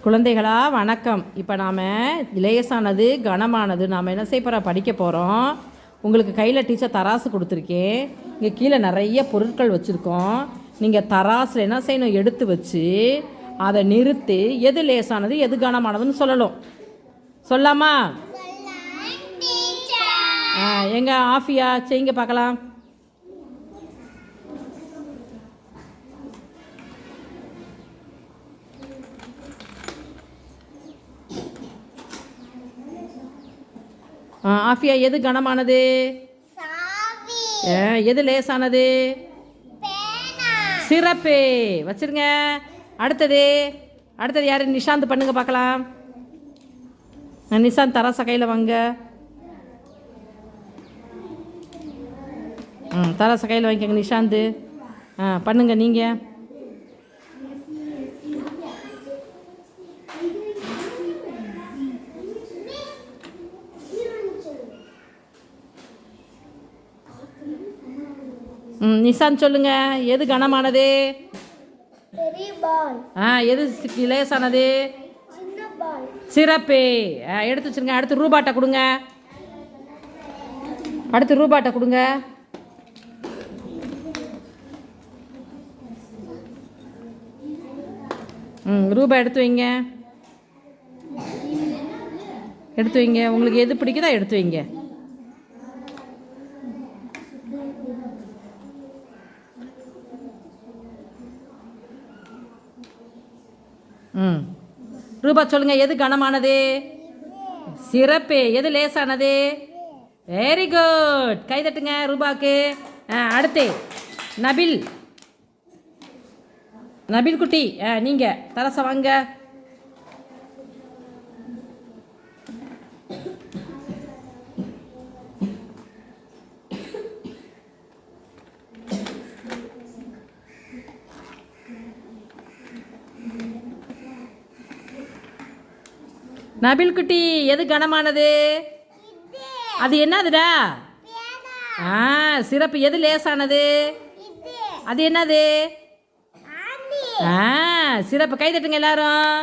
குழந்தைகளா வணக்கம். இப்போ நாம் லேசானது கனமானது நாம் என்ன செய்ய போகிறோம், படிக்க போகிறோம். உங்களுக்கு கையில் டீச்சர் தராசு கொடுத்துருக்கேன். இங்கே கீழே நிறைய பொருட்கள் வச்சுருக்கோம். நீங்கள் தராசில் என்ன செய்யணும், எடுத்து வச்சு அதை நிறுத்தி எது லேசானது எது கனமானதுன்னு சொல்லணும். சொல்லாமா? எங்க ஆஃபியா செய்யுங்க பார்க்கலாம். ஆஃபியா எது கனமானது, எது லேசானது? சிறப்பு. வச்சிருங்க. அடுத்தது யாரு? நிஷாந்த் பண்ணுங்க பார்க்கலாம். நிஷாந்த் தராசா கையில் வாங்க. தராசா கையில் வாங்கிக்கோங்க நிஷாந்த். பண்ணுங்க நீங்கள். நிஷாந்த் சொல்லுங்க, எது கனமானது? எது லேசானது? சிறப்பு. எடுத்து வச்சுருங்க. அடுத்து ரூபாட்டை கொடுங்க. ரூபா எடுத்து வைங்க. உங்களுக்கு எது பிடிக்குதோ எடுத்து வைங்க. ரூபா சொல்லுங்க, எது கனமானது? சிறப்பு. எது லேசானது? Very good. கை தட்டுங்க ரூபாக்கு. அடுத்து நபில் குட்டி, நீங்கள் தரச வாங்க. நபில் குட்டி, எது கனமானது? அது என்னதுடா? சிறப்பு. எது லேசானது? அது என்னது? சிறப்பு. கை தட்டுங்க எல்லாரும்.